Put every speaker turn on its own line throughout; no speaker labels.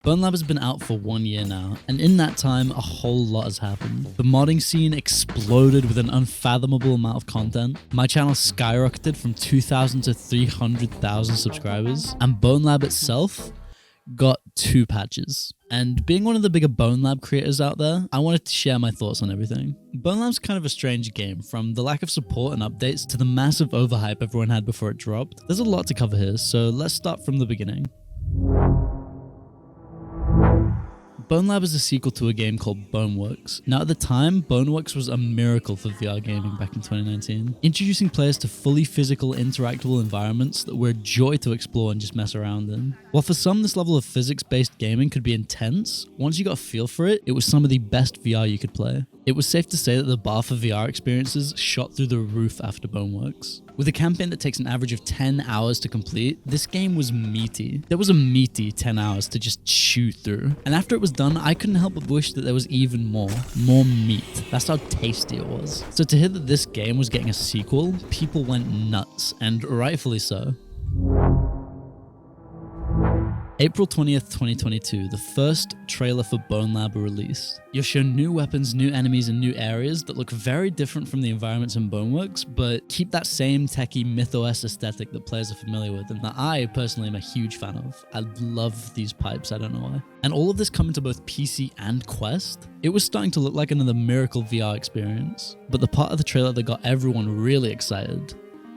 BoneLab has been out for 1 year now, and in that time, a whole lot has happened. The modding scene exploded with an unfathomable amount of content. My channel skyrocketed from 2,000 to 300,000 subscribers, and BoneLab itself got 2 patches. And being one of the bigger BoneLab creators out there, I wanted to share my thoughts on everything. BoneLab's kind of a strange game, from the lack of support and updates to the massive overhype everyone had before it dropped. There's a lot to cover here, so let's start from the beginning. BoneLab is a sequel to a game called Boneworks. Now at the time, Boneworks was a miracle for VR gaming back in 2019, introducing players to fully physical, interactable environments that were a joy to explore and just mess around in. While for some this level of physics-based gaming could be intense, once you got a feel for it, it was some of the best VR you could play. It was safe to say that the bar for VR experiences shot through the roof after Boneworks. With a campaign that takes an average of 10 hours to complete, this game was meaty. There was a meaty 10 hours to just chew through. And after it was done, I couldn't help but wish that there was even more meat. That's how tasty it was. So to hear that this game was getting a sequel, people went nuts, and rightfully so. April 20th, 2022, the first trailer for BoneLab released. You're shown new weapons, new enemies, and new areas that look very different from the environments in Boneworks, but keep that same techie MythOS aesthetic that players are familiar with, and that I personally am a huge fan of. I love these pipes, I don't know why. And all of this coming to both PC and Quest. It was starting to look like another miracle VR experience. But the part of the trailer that got everyone really excited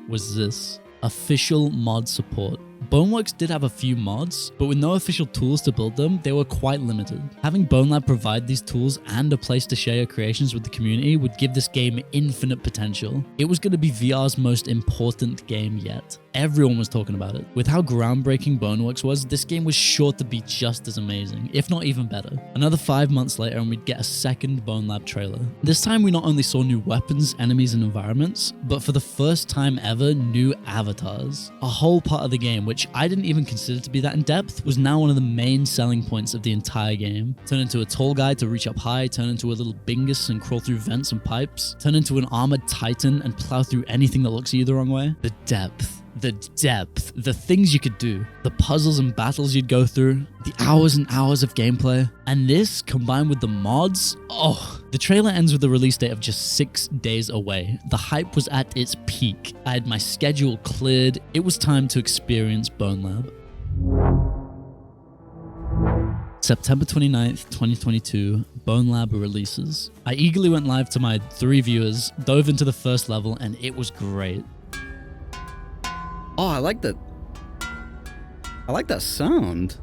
was this: official mod support. Boneworks did have a few mods, but with no official tools to build them, they were quite limited. Having BoneLab provide these tools and a place to share your creations with the community would give this game infinite potential. It was going to be VR's most important game yet. Everyone was talking about it. With how groundbreaking Boneworks was, this game was sure to be just as amazing, if not even better. Another 5 months later and we'd get a second BoneLab trailer. This time we not only saw new weapons, enemies, and environments, but for the first time ever, new avatars. A whole part of the game, which I didn't even consider to be that in depth, was now one of the main selling points of the entire game. Turn into a tall guy to reach up high, turn into a little bingus and crawl through vents and pipes, turn into an armored titan and plow through anything that looks at you the wrong way. The depth, the things you could do, the puzzles and battles you'd go through, the hours and hours of gameplay. And this, combined with the mods, the trailer ends with a release date of just 6 days away. The hype was at its peak. I had my schedule cleared. It was time to experience BoneLab. September 29th, 2022, BoneLab releases. I eagerly went live to my 3 viewers, dove into the first level, and it was great. Oh, I like that. I like that sound.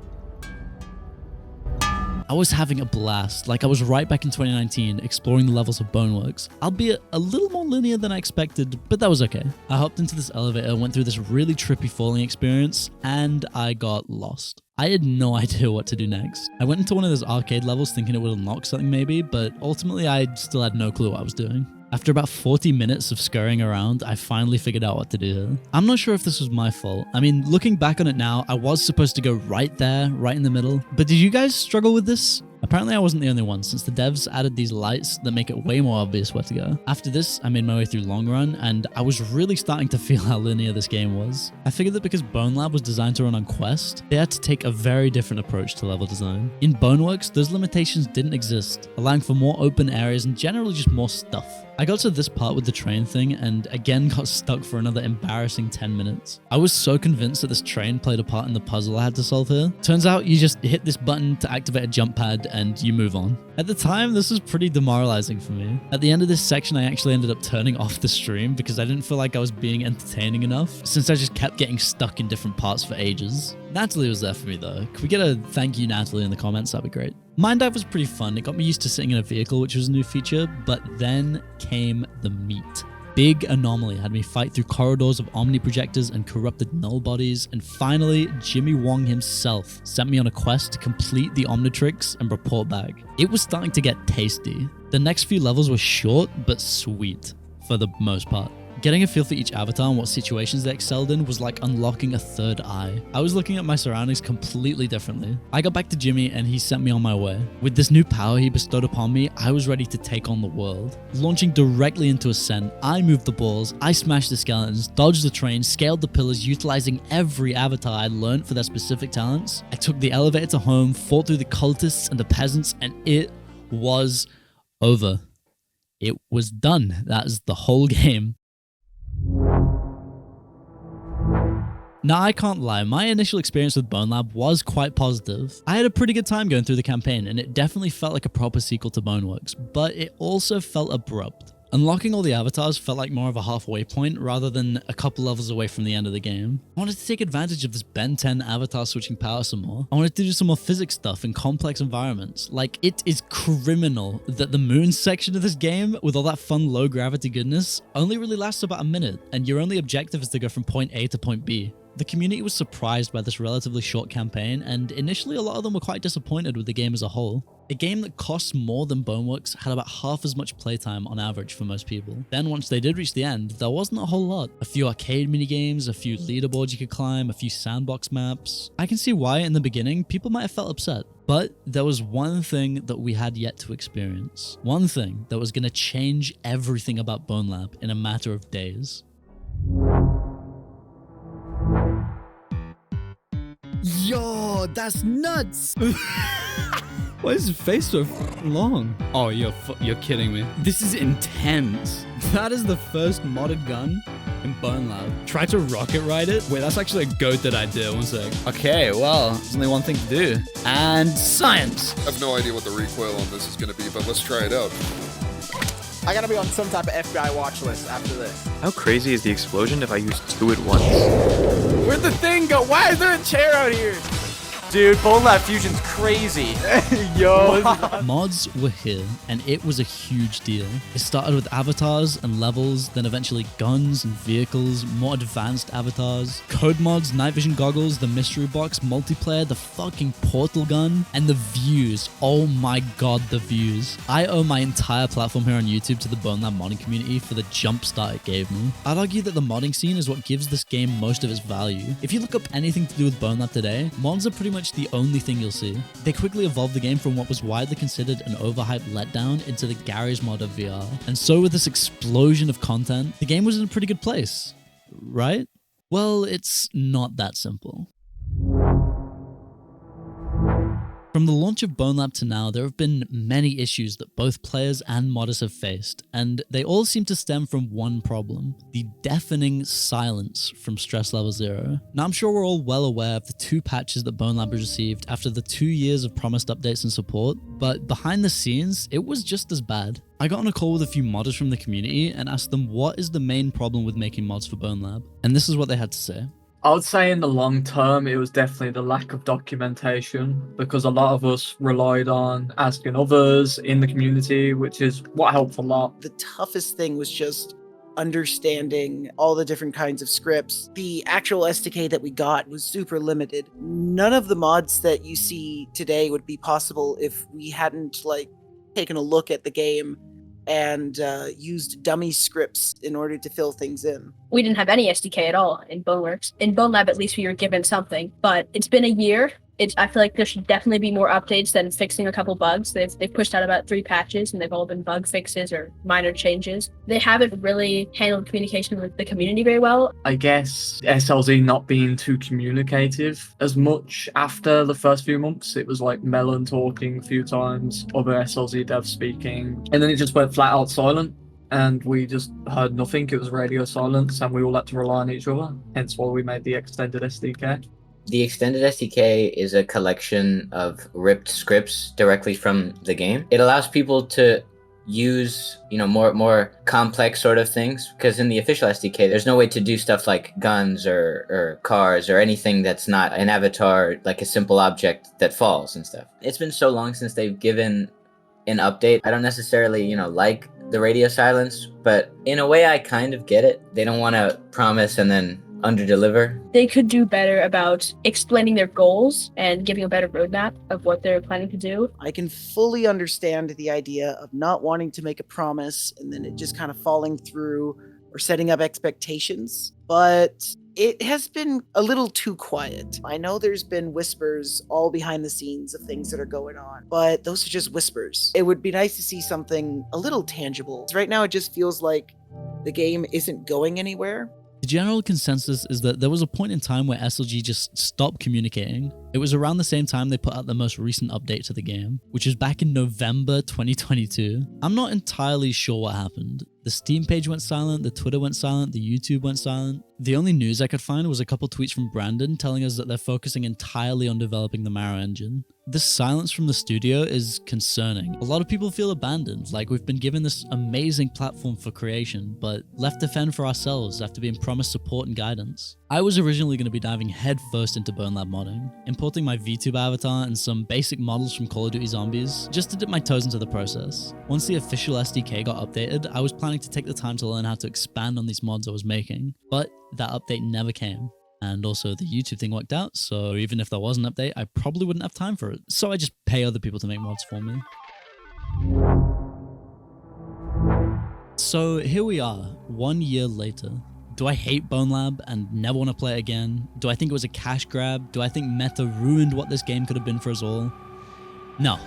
I was having a blast, like I was right back in 2019, exploring the levels of Boneworks, albeit a little more linear than I expected, but that was okay. I hopped into this elevator, went through this really trippy falling experience, and I got lost. I had no idea what to do next. I went into one of those arcade levels thinking it would unlock something maybe, but ultimately I still had no clue what I was doing. After about 40 minutes of scurrying around, I finally figured out what to do here. I'm not sure if this was my fault. I mean, looking back on it now, I was supposed to go right there, right in the middle. But did you guys struggle with this? Apparently I wasn't the only one, since the devs added these lights that make it way more obvious where to go. After this, I made my way through Long Run, and I was really starting to feel how linear this game was. I figured that because BoneLab was designed to run on Quest, they had to take a very different approach to level design. In Boneworks, those limitations didn't exist, allowing for more open areas and generally just more stuff. I got to this part with the train thing and again got stuck for another embarrassing 10 minutes. I was so convinced that this train played a part in the puzzle I had to solve here. Turns out you just hit this button to activate a jump pad and you move on. At the time, this was pretty demoralizing for me. At the end of this section, I actually ended up turning off the stream because I didn't feel like I was being entertaining enough, since I just kept getting stuck in different parts for ages. Natalie was there for me though. Could we get a thank you, Natalie, in the comments? That'd be great. Mind Dive was pretty fun. It got me used to sitting in a vehicle, which was a new feature, but then came the meat. Big Anomaly had me fight through corridors of Omni projectors and corrupted null bodies, and finally, Jimmy Wong himself sent me on a quest to complete the Omnitrix and report back. It was starting to get tasty. The next few levels were short, but sweet, for the most part. Getting a feel for each avatar and what situations they excelled in was like unlocking a third eye. I was looking at my surroundings completely differently. I got back to Jimmy and he sent me on my way. With this new power he bestowed upon me, I was ready to take on the world. Launching directly into Ascent, I moved the balls, I smashed the skeletons, dodged the train, scaled the pillars, utilizing every avatar I learned for their specific talents. I took the elevator to home, fought through the cultists and the peasants, and it was over. It was done. That is the whole game. Now, I can't lie, my initial experience with BoneLab was quite positive. I had a pretty good time going through the campaign, and it definitely felt like a proper sequel to Boneworks, but it also felt abrupt. Unlocking all the avatars felt like more of a halfway point rather than a couple levels away from the end of the game. I wanted to take advantage of this Ben 10 avatar switching power some more. I wanted to do some more physics stuff in complex environments. Like, it is criminal that the moon section of this game, with all that fun low gravity goodness, only really lasts about a minute, and your only objective is to go from point A to point B. The community was surprised by this relatively short campaign, and initially a lot of them were quite disappointed with the game as a whole. A game that costs more than Boneworks had about half as much playtime on average for most people. Then once they did reach the end, there wasn't a whole lot. A few arcade minigames, a few leaderboards you could climb, a few sandbox maps. I can see why in the beginning people might have felt upset. But there was one thing that we had yet to experience. One thing that was going to change everything about BoneLab in a matter of days.
Yo, that's nuts! Why is his face so long? Oh, you're kidding me. This is intense. That is the first modded gun in BoneLab. Try to rocket ride it? Wait, that's actually a goated idea. One sec. Okay, well, there's only one thing to do. And science!
I have no idea what the recoil on this is going to be, but let's try it out.
I gotta be on some type of FBI watch list after this.
How crazy is the explosion if I use 2 at once?
Where'd the thing go? Why is there a chair out here?
Dude, BoneLab Fusion's crazy.
Yo.
Mods were here, and it was a huge deal. It started with avatars and levels, then eventually guns and vehicles, more advanced avatars, code mods, night vision goggles, the mystery box, multiplayer, the fucking portal gun, and the views. Oh my god, the views. I owe my entire platform here on YouTube to the BoneLab modding community for the jump start it gave me. I'd argue that the modding scene is what gives this game most of its value. If you look up anything to do with BoneLab today, mods are pretty much the only thing you'll see. They quickly evolved the game from what was widely considered an overhyped letdown into the garage mod of VR. And so with this explosion of content, the game was in a pretty good place, right? Well, it's not that simple. From the launch of BoneLab to now, there have been many issues that both players and modders have faced, and they all seem to stem from one problem: the deafening silence from Stress Level 0. Now, I'm sure we're all well aware of the 2 patches that BoneLab has received after the 2 years of promised updates and support, but behind the scenes, it was just as bad. I got on a call with a few modders from the community and asked them what is the main problem with making mods for BoneLab, and this is what they had to say.
I would say in the long term, it was definitely the lack of documentation, because a lot of us relied on asking others in the community, which is what helped a lot.
The toughest thing was just understanding all the different kinds of scripts. The actual SDK that we got was super limited. None of the mods that you see today would be possible if we hadn't taken a look at the game and used dummy scripts in order to fill things in.
We didn't have any SDK at all in Boneworks. In BoneLab, at least we were given something, but it's been a year. I feel like there should definitely be more updates than fixing a couple bugs. They've pushed out about 3 patches, and they've all been bug fixes or minor changes. They haven't really handled communication with the community very well.
I guess SLZ not being too communicative as much after the first few months. It was like Melon talking a few times, other SLZ devs speaking, and then it just went flat out silent. And we just heard nothing. It was radio silence, and we all had to rely on each other. Hence why we made the extended SDK.
The extended SDK is a collection of ripped scripts directly from the game. It allows people to use, more complex sort of things, because in the official SDK, there's no way to do stuff like guns or cars or anything that's not an avatar, like a simple object that falls and stuff. It's been so long since they've given an update. I don't necessarily, like the radio silence, but in a way I kind of get it. They don't want to promise and then under-deliver.
They could do better about explaining their goals and giving a better roadmap of what they're planning to do.
I can fully understand the idea of not wanting to make a promise and then it just kind of falling through or setting up expectations, but it has been a little too quiet. I know there's been whispers all behind the scenes of things that are going on, but those are just whispers. It would be nice to see something a little tangible. Right now, it just feels like the game isn't going anywhere.
The general consensus is that there was a point in time where SLG just stopped communicating. It was around the same time they put out the most recent update to the game, which was back in November 2022. I'm not entirely sure what happened. The Steam page went silent, the Twitter went silent, the YouTube went silent. The only news I could find was a couple tweets from Brandon telling us that they're focusing entirely on developing the Marrow engine. This silence from the studio is concerning. A lot of people feel abandoned, like we've been given this amazing platform for creation, but left to fend for ourselves after being promised support and guidance. I was originally going to be diving headfirst into BoneLab modding, importing my VTuber avatar and some basic models from Call of Duty Zombies, just to dip my toes into the process. Once the official SDK got updated, I was planning to take the time to learn how to expand on these mods I was making, but that update never came. And also the YouTube thing worked out, so even if there was an update, I probably wouldn't have time for it. So I just pay other people to make mods for me. So here we are, 1 year later. Do I hate BoneLab and never want to play it again? Do I think it was a cash grab? Do I think meta ruined what this game could have been for us all? No.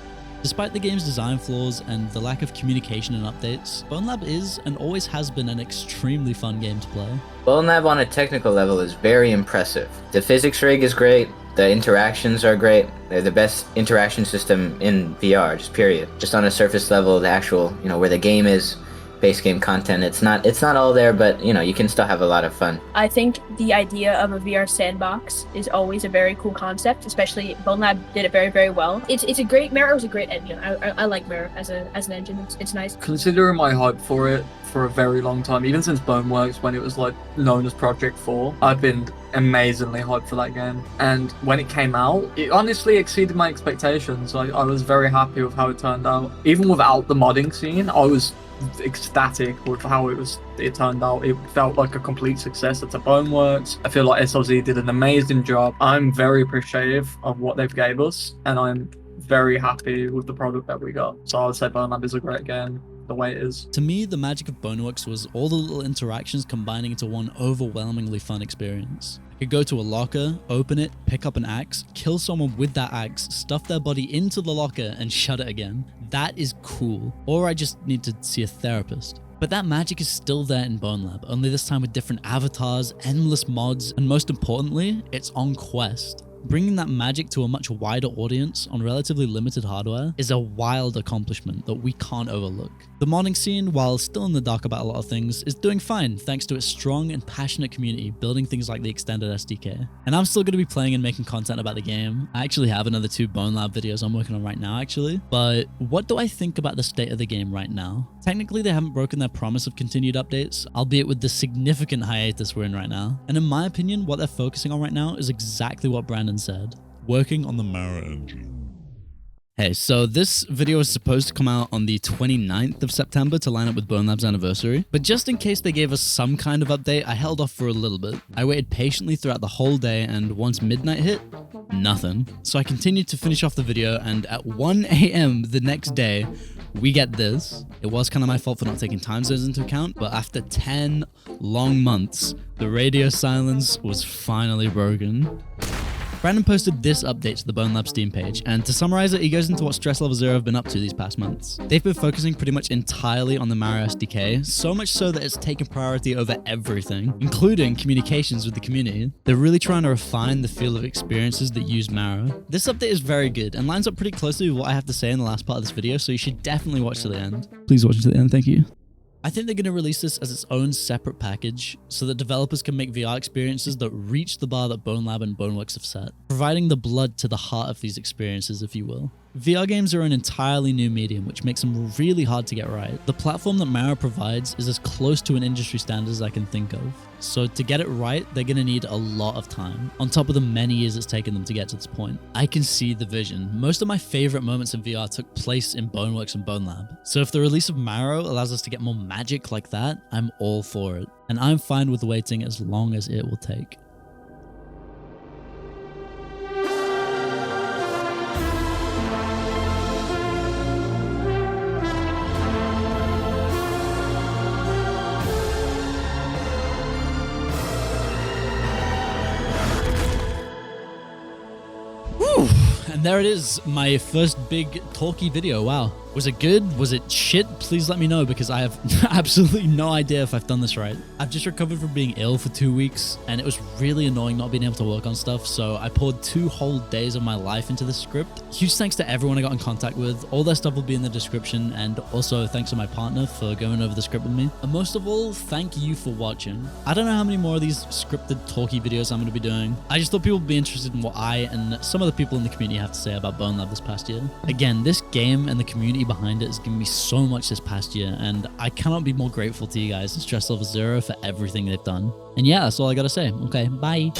Despite the game's design flaws and the lack of communication and updates, BoneLab is and always has been an extremely fun game to play.
BoneLab on a technical level is very impressive. The physics rig is great, the interactions are great, they're the best interaction system in VR, just period. Just on a surface level, the actual, where the game is, base game content, it's not all there, but you can still have a lot of fun.
I think the idea of a VR sandbox is always a very cool concept, especially BoneLab did it very, very well. It's a great, Marrow is a great engine. I like Marrow as an engine. It's nice.
Considering my hype for it for a very long time, even since Boneworks, when it was known as Project 4, I've been amazingly hyped for that game. And when it came out, it honestly exceeded my expectations. I was very happy with how it turned out. Even without the modding scene, I was ecstatic with how it turned out. It felt like a complete successor to Boneworks. I feel like SLZ did an amazing job. I'm very appreciative of what they've gave us, and I'm very happy with the product that we got. So I would say BoneLab is a great game the way it is.
To me, the magic of Boneworks was all the little interactions combining into one overwhelmingly fun experience. I could go to a locker, open it, pick up an axe, kill someone with that axe, stuff their body into the locker, and shut it again. That is cool. Or I just need to see a therapist. But that magic is still there in BoneLab, only this time with different avatars, endless mods, and most importantly, it's on Quest. Bringing that magic to a much wider audience on relatively limited hardware is a wild accomplishment that we can't overlook. The modding scene, while still in the dark about a lot of things, is doing fine thanks to its strong and passionate community building things like the extended SDK. And I'm still going to be playing and making content about the game. I actually have another 2 BoneLab videos I'm working on right now actually. But what do I think about the state of the game right now? Technically, they haven't broken their promise of continued updates, albeit with the significant hiatus we're in right now. And in my opinion, what they're focusing on right now is exactly what Brandon said, working on the Marrow engine. Hey, so this video is supposed to come out on the 29th of September to line up with BoneLab's anniversary, but just in case they gave us some kind of update, I held off for a little bit. I waited patiently throughout the whole day, and once midnight hit, nothing. So I continued to finish off the video, and at 1 a.m. the next day, we get this. It was kind of my fault for not taking time zones into account, but after 10 long months, the radio silence was finally broken. Brandon posted this update to the BoneLab Steam page, and to summarize it, he goes into what Stress Level 0 have been up to these past months. They've been focusing pretty much entirely on the Marrow SDK, so much so that it's taken priority over everything, including communications with the community. They're really trying to refine the feel of experiences that use Marrow. This update is very good, and lines up pretty closely with what I have to say in the last part of this video, so you should definitely watch to the end. Please watch to the end, thank you. I think they're going to release this as its own separate package so that developers can make VR experiences that reach the bar that BoneLab and Boneworks have set, providing the blood to the heart of these experiences, if you will. VR games are an entirely new medium, which makes them really hard to get right. The platform that Marrow provides is as close to an industry standard as I can think of. So to get it right, they're going to need a lot of time, on top of the many years it's taken them to get to this point. I can see the vision. Most of my favorite moments in VR took place in Boneworks and BoneLab. So if the release of Marrow allows us to get more magic like that, I'm all for it. And I'm fine with waiting as long as it will take. And there it is, my first big talky video. Wow. Was it good? Was it shit? Please let me know because I have absolutely no idea if I've done this right. I've just recovered from being ill for 2 weeks and it was really annoying not being able to work on stuff. So I poured 2 whole days of my life into this script. Huge thanks to everyone I got in contact with. All their stuff will be in the description, and also thanks to my partner for going over the script with me. And most of all, thank you for watching. I don't know how many more of these scripted talky videos I'm going to be doing. I just thought people would be interested in what I and some of the people in the community have to say about BoneLab this past year. Again, this game and the community behind it has given me so much this past year, and I cannot be more grateful to you guys and Stress Level Zero for everything they've done. And yeah, that's all I gotta say. Okay, bye.